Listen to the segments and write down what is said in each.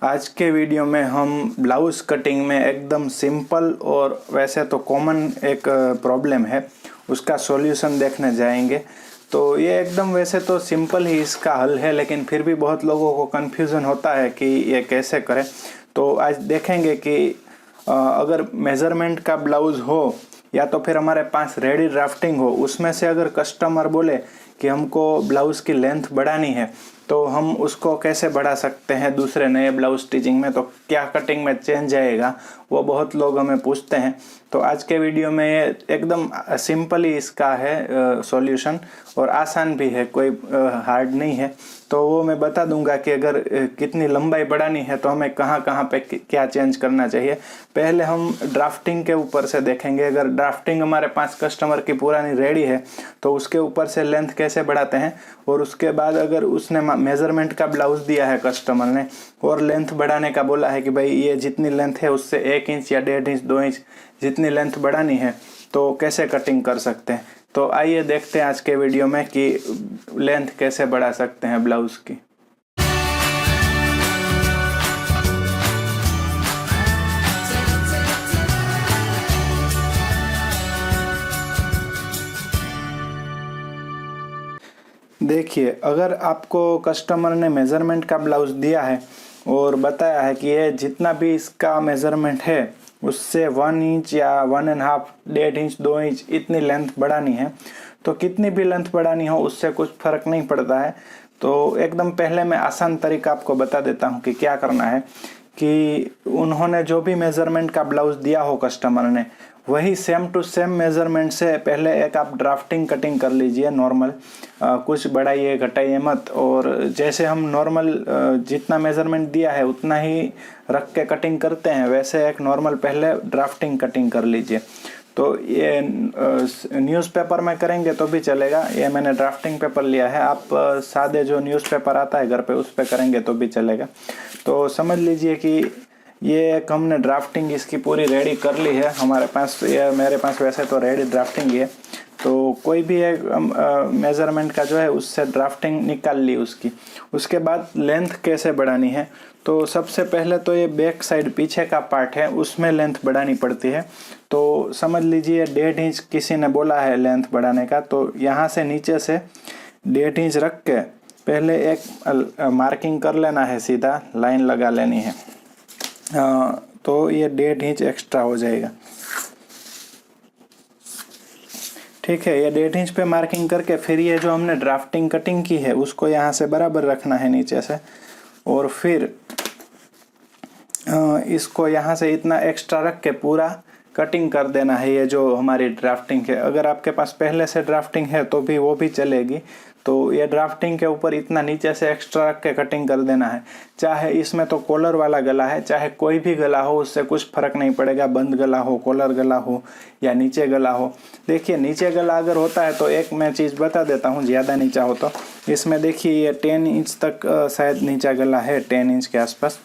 आज के वीडियो में हम ब्लाउज़ कटिंग में एकदम सिंपल और वैसे तो कॉमन एक प्रॉब्लम है उसका सॉल्यूशन देखने जाएंगे। तो ये एकदम वैसे तो सिंपल ही इसका हल है, लेकिन फिर भी बहुत लोगों को कन्फ्यूज़न होता है कि ये कैसे करें। तो आज देखेंगे कि अगर मेज़रमेंट का ब्लाउज़ हो या तो फिर हमारे पास रेडी ड्राफ्टिंग हो, उसमें से अगर कस्टमर बोले कि हमको ब्लाउज़ की लेंथ बढ़ानी है तो हम उसको कैसे बढ़ा सकते हैं दूसरे नए ब्लाउज स्टिचिंग में, तो क्या कटिंग में चेंज आएगा, वो बहुत लोग हमें पूछते हैं। तो आज के वीडियो में ये एकदम सिंपल ही इसका है सॉल्यूशन, और आसान भी है, कोई हार्ड नहीं है। तो वो मैं बता दूंगा कि अगर कितनी लंबाई बढ़ानी है तो हमें कहाँ कहाँ पे क्या चेंज करना चाहिए। पहले हम ड्राफ्टिंग के ऊपर से देखेंगे। अगर ड्राफ्टिंग हमारे पास कस्टमर की पुरानी रेडी है तो उसके ऊपर से लेंथ कैसे बढ़ाते हैं, और उसके बाद अगर उसने मेजरमेंट का ब्लाउज दिया है कस्टमर ने और लेंथ बढ़ाने का बोला है कि भाई ये जितनी लेंथ है उससे 1 इंच या 1.5 इंच 2 इंच जितनी लेंथ बढ़ानी है तो कैसे कटिंग कर सकते हैं। तो आइए देखते हैं आज के वीडियो में कि लेंथ कैसे बढ़ा सकते हैं ब्लाउज की। देखिए, अगर आपको कस्टमर ने मेज़रमेंट का ब्लाउज दिया है और बताया है कि ये जितना भी इसका मेज़रमेंट है उससे 1 इंच या 1.5, 1.5 इंच 2 इंच इतनी लेंथ बढ़ानी है, तो कितनी भी लेंथ बढ़ानी हो उससे कुछ फ़र्क नहीं पड़ता है। तो एकदम पहले मैं आसान तरीका आपको बता देता हूँ कि क्या करना है। कि उन्होंने जो भी मेज़रमेंट का ब्लाउज दिया हो कस्टमर ने, वही सेम टू सेम मेज़रमेंट से पहले एक आप ड्राफ्टिंग कटिंग कर लीजिए नॉर्मल। कुछ बढ़ाइए घटाइए मत, और जैसे हम नॉर्मल जितना मेज़रमेंट दिया है उतना ही रख के कटिंग करते हैं वैसे एक नॉर्मल पहले ड्राफ्टिंग कटिंग कर लीजिए। तो ये न्यूज़पेपर में करेंगे तो भी चलेगा, ये मैंने ड्राफ्टिंग पेपर लिया है। आप सादे जो न्यूज़पेपर आता है घर पे उस पे करेंगे तो भी चलेगा। तो समझ लीजिए कि ये एक हमने ड्राफ्टिंग इसकी पूरी रेडी कर ली है हमारे पास। ये मेरे पास वैसे तो रेडी ड्राफ्टिंग ही है, तो कोई भी एक मेज़रमेंट का जो है उससे ड्राफ्टिंग निकाल ली उसकी। उसके बाद लेंथ कैसे बढ़ानी है, तो सबसे पहले तो ये बैक साइड पीछे का पार्ट है उसमें लेंथ बढ़ानी पड़ती है। तो समझ लीजिए 1.5 इंच किसी ने बोला है लेंथ बढ़ाने का, तो यहाँ से नीचे से 1.5 इंच रख के पहले एक मार्किंग कर लेना है, सीधा लाइन लगा लेनी है। तो ये 1.5 इंच एक्स्ट्रा हो जाएगा। ठीक है, ये 1.5 इंच पे मार्किंग करके फिर ये जो हमने ड्राफ्टिंग कटिंग की है उसको यहाँ से बराबर रखना है नीचे से, और फिर इसको यहाँ से इतना एक्स्ट्रा रख के पूरा कटिंग कर देना है। ये जो हमारी ड्राफ्टिंग है, अगर आपके पास पहले से ड्राफ्टिंग है तो भी वो भी चलेगी। तो ये ड्राफ्टिंग के ऊपर इतना नीचे से एक्स्ट्रा रख के कटिंग कर देना है। चाहे इसमें तो कॉलर वाला गला है, चाहे कोई भी गला हो उससे कुछ फर्क नहीं पड़ेगा, बंद गला हो, कॉलर गला हो या नीचे गला हो। देखिए, नीचे गला अगर होता है तो एक मैं चीज़ बता देता हूँ, ज़्यादा नीचा हो तो इसमें देखिए ये 10 इंच तक शायद नीचा गला है, 10 इंच के आसपास।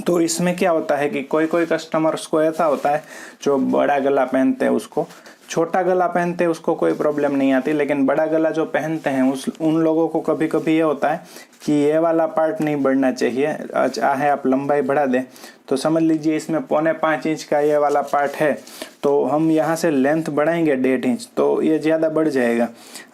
तो इसमें क्या होता है कि कोई कोई कस्टमर्स को ऐसा होता है जो बड़ा गला पहनते हैं, उसको छोटा गला पहनते हैं उसको कोई प्रॉब्लम नहीं आती, लेकिन बड़ा गला जो पहनते हैं उन लोगों को कभी कभी ये होता है कि ये वाला पार्ट नहीं बढ़ना चाहिए, चाहे आप लंबाई बढ़ा दें। तो समझ लीजिए इसमें 4.25 इंच का ये वाला पार्ट है, तो हम यहाँ से लेंथ बढ़ाएंगे 1.5 इंच तो ये ज़्यादा बढ़ जाएगा,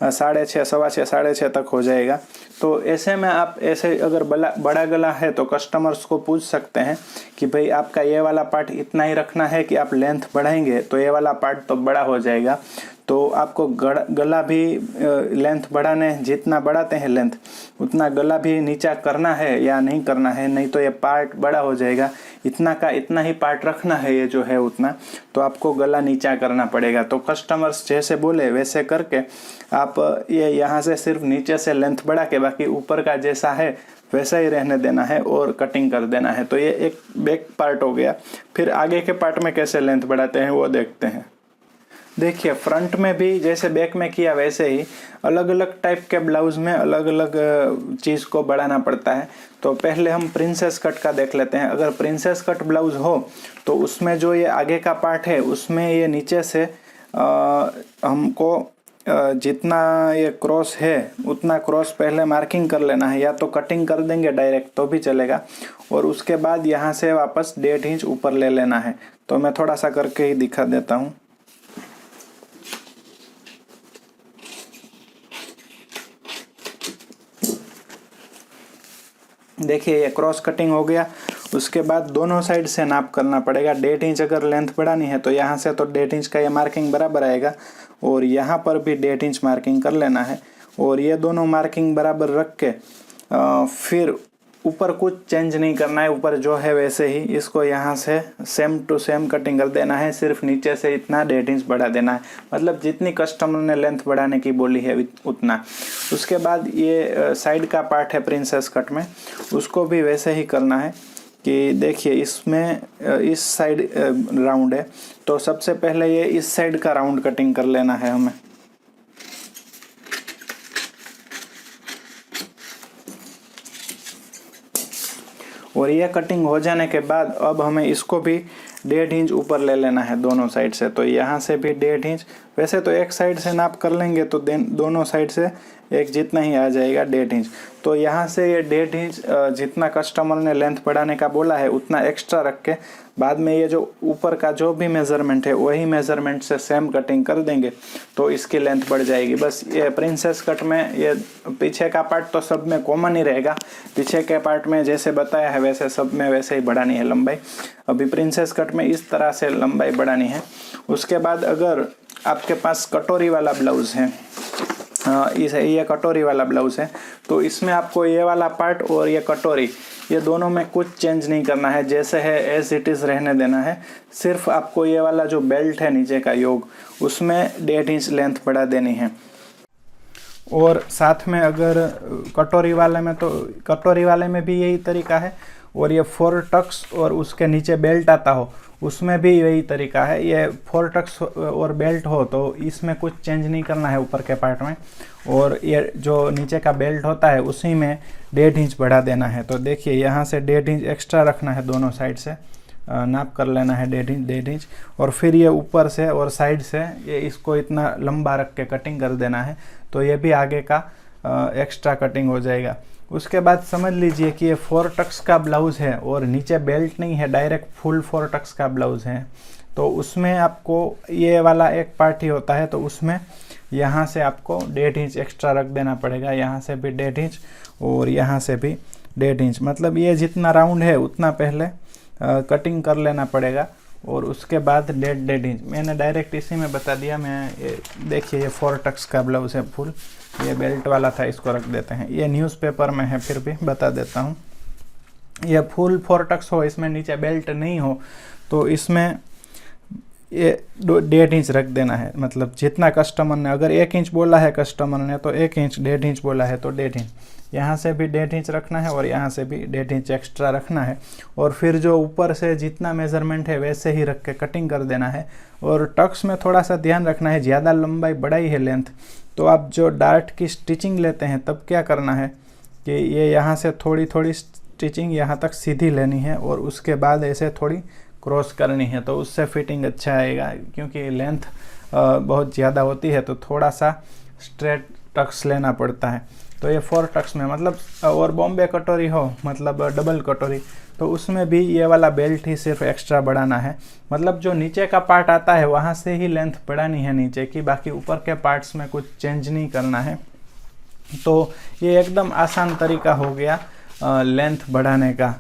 6.5, 6.25, 6.5 तक हो जाएगा। तो ऐसे में आप ऐसे अगर बड़ा गला है तो कस्टमर्स को पूछ सकते हैं कि भाई आपका ये वाला पार्ट इतना ही रखना है कि आप लेंथ बढ़ाएंगे तो ये वाला पार्ट तो बड़ा हो जाएगा। तो आपको गला भी लेंथ बढ़ाने जितना बढ़ाते हैं लेंथ उतना गला भी नीचा करना है या नहीं करना है, नहीं तो ये पार्ट बड़ा हो जाएगा। इतना का इतना ही पार्ट रखना है ये जो है उतना, तो आपको गला नीचा करना पड़ेगा। तो कस्टमर्स जैसे बोले वैसे करके आप ये यहाँ से सिर्फ नीचे से लेंथ बढ़ा के बाकी ऊपर का जैसा है वैसा ही रहने देना है और कटिंग कर देना है। तो ये एक बैक पार्ट हो गया। फिर आगे के पार्ट में कैसे लेंथ बढ़ाते हैं वो देखते हैं। देखिए, फ्रंट में भी जैसे बैक में किया वैसे ही अलग अलग टाइप के ब्लाउज में अलग अलग चीज़ को बढ़ाना पड़ता है। तो पहले हम प्रिंसेस कट का देख लेते हैं। अगर प्रिंसेस कट ब्लाउज हो तो उसमें जो ये आगे का पार्ट है उसमें ये नीचे से हमको जितना ये क्रॉस है उतना क्रॉस पहले मार्किंग कर लेना है, या तो कटिंग कर देंगे डायरेक्ट तो भी चलेगा, और उसके बाद यहाँ से वापस 1.5 इंच ऊपर ले लेना है। तो मैं थोड़ा सा करके ही दिखा देता हूँ। देखिए ये क्रॉस कटिंग हो गया। उसके बाद दोनों साइड से नाप करना पड़ेगा। 1.5 इंच अगर लेंथ बढ़ानी है तो यहाँ से तो 1.5 इंच का ये मार्किंग बराबर आएगा, और यहाँ पर भी 1.5 इंच मार्किंग कर लेना है। और ये दोनों मार्किंग बराबर रख के फिर ऊपर कुछ चेंज नहीं करना है, ऊपर जो है वैसे ही इसको यहाँ से सेम टू सेम कटिंग कर देना है। सिर्फ नीचे से इतना 1.5 इंच बढ़ा देना है, मतलब जितनी कस्टमर ने लेंथ बढ़ाने की बोली है उतना। उसके बाद ये साइड का पार्ट है प्रिंसेस कट में, उसको भी वैसे ही करना है कि देखिए इसमें इस साइड राउंड है, तो सबसे पहले ये इस साइड का राउंड कटिंग कर लेना है हमें। और ये कटिंग हो जाने के बाद अब हमें इसको भी 1.5 इंच ऊपर ले लेना है दोनों साइड से। तो यहाँ से भी 1.5 इंच, वैसे तो एक साइड से नाप कर लेंगे तो दोनों साइड से एक जितना ही आ जाएगा 1.5 इंच। तो यहाँ से ये 1.5 इंच जितना कस्टमर ने लेंथ बढ़ाने का बोला है उतना एक्स्ट्रा रख के बाद में ये जो ऊपर का जो भी मेज़रमेंट है वही मेज़रमेंट से सेम कटिंग कर देंगे तो इसकी लेंथ बढ़ जाएगी। बस ये प्रिंसेस कट में ये पीछे का पार्ट तो सब में कॉमन ही रहेगा, पीछे के पार्ट में जैसे बताया है वैसे सब में वैसे ही बढ़ानी है लंबाई। अभी प्रिंसेस कट में इस तरह से लंबाई बढ़ानी है। उसके बाद अगर आपके पास कटोरी वाला ब्लाउज है, ये कटोरी वाला ब्लाउज है, तो इसमें आपको ये वाला पार्ट और ये कटोरी ये दोनों में कुछ चेंज नहीं करना है, जैसे है एज इट इज़ रहने देना है। सिर्फ आपको ये वाला जो बेल्ट है नीचे का योग उसमें 1.5 इंच लेंथ बढ़ा देनी है। और साथ में अगर कटोरी वाले में, तो कटोरी वाले में भी यही तरीका है, और ये 4 टक्स और उसके नीचे बेल्ट आता हो उसमें भी यही तरीका है। ये 4 टक्स और बेल्ट हो तो इसमें कुछ चेंज नहीं करना है ऊपर के पार्ट में, और ये जो नीचे का बेल्ट होता है उसी में 1.5 इंच बढ़ा देना है। तो देखिए यहाँ से 1.5 इंच एक्स्ट्रा रखना है, दोनों साइड से नाप कर लेना है 1.5 इंच, और फिर ये ऊपर से और साइड से ये इसको इतना लंबा रख के कटिंग कर देना है, तो ये भी आगे का एक्स्ट्रा कटिंग हो जाएगा। उसके बाद समझ लीजिए कि ये 4 टक्स का ब्लाउज़ है और नीचे बेल्ट नहीं है, डायरेक्ट फुल 4 टक्स का ब्लाउज़ है। तो उसमें आपको ये वाला एक पार्ट ही होता है, तो उसमें यहाँ से आपको 1.5 इंच एक्स्ट्रा रख देना पड़ेगा, यहाँ से भी 1.5 इंच और यहाँ से भी 1.5 इंच। मतलब ये जितना राउंड है उतना पहले कटिंग कर लेना पड़ेगा, और उसके बाद 1.5 इंच मैंने डायरेक्ट इसी में बता दिया। देखिए ये 4 टक्स का ब्लाउज है फुल, ये बेल्ट वाला था, इसको रख देते हैं। ये न्यूज़पेपर में है, फिर भी बता देता हूँ। ये फुल 4 टक्स हो, इसमें नीचे बेल्ट नहीं हो, तो इसमें ये 1.5 इंच रख देना है। मतलब जितना कस्टमर ने, अगर 1 इंच बोला है कस्टमर ने तो 1 इंच, 1.5 इंच बोला है तो 1.5 इंच। यहाँ से भी 1.5 इंच रखना है और यहाँ से भी 1.5 इंच एक्स्ट्रा रखना है, और फिर जो ऊपर से जितना मेज़रमेंट है वैसे ही रख के कटिंग कर देना है। और टक्स में थोड़ा सा ध्यान रखना है, ज़्यादा लंबाई बढ़ाई है लेंथ, तो आप जो डार्ट की स्टिचिंग लेते हैं तब क्या करना है कि ये यहाँ से थोड़ी थोड़ी स्टिचिंग यहाँ तक सीधी लेनी है, और उसके बाद ऐसे थोड़ी क्रॉस करनी है, तो उससे फिटिंग अच्छा आएगा। क्योंकि लेंथ बहुत ज़्यादा होती है तो थोड़ा सा स्ट्रेट टक्स लेना पड़ता है। तो ये 4 टक्स में, मतलब और बॉम्बे कटोरी हो, मतलब डबल कटोरी, तो उसमें भी ये वाला बेल्ट ही सिर्फ एक्स्ट्रा बढ़ाना है। मतलब जो नीचे का पार्ट आता है वहाँ से ही लेंथ बढ़ानी है नीचे की, बाकी ऊपर के पार्ट्स में कुछ चेंज नहीं करना है। तो ये एकदम आसान तरीका हो गया लेंथ बढ़ाने का।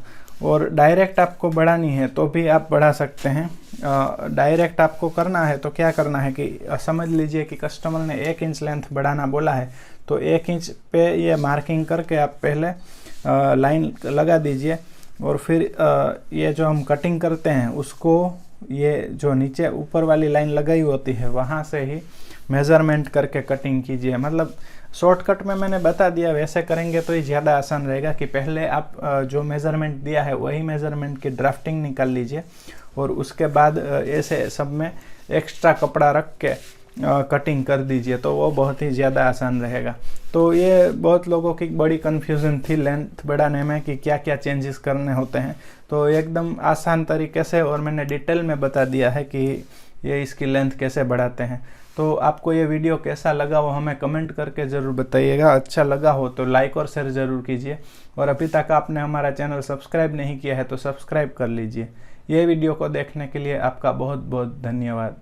और डायरेक्ट आपको बढ़ानी है तो भी आप बढ़ा सकते हैं। डायरेक्ट आपको करना है तो क्या करना है कि समझ लीजिए कि कस्टमर ने 1 इंच लेंथ बढ़ाना बोला है, तो 1 इंच पे ये मार्किंग करके आप पहले लाइन लगा दीजिए, और फिर ये जो हम कटिंग करते हैं उसको ये जो नीचे ऊपर वाली लाइन लगाई होती है वहाँ से ही मेज़रमेंट करके कटिंग कीजिए। मतलब शॉर्टकट में मैंने बता दिया, वैसे करेंगे तो ये ज़्यादा आसान रहेगा कि पहले आप जो मेज़रमेंट दिया है वही मेज़रमेंट की ड्राफ्टिंग निकाल लीजिए, और उसके बाद ऐसे सब में एक्स्ट्रा कपड़ा रख के कटिंग कर दीजिए, तो वो बहुत ही ज़्यादा आसान रहेगा। तो ये बहुत लोगों की बड़ी कन्फ्यूज़न थी लेंथ बढ़ाने में कि क्या क्या चेंजेस करने होते हैं, तो एकदम आसान तरीके से और मैंने डिटेल में बता दिया है कि ये इसकी लेंथ कैसे बढ़ाते हैं। तो आपको ये वीडियो कैसा लगा वो हमें कमेंट करके ज़रूर बताइएगा। अच्छा लगा हो तो लाइक और शेयर ज़रूर कीजिए, और अभी तक आपने हमारा चैनल सब्सक्राइब नहीं किया है तो सब्सक्राइब कर लीजिए। ये वीडियो को देखने के लिए आपका बहुत बहुत धन्यवाद।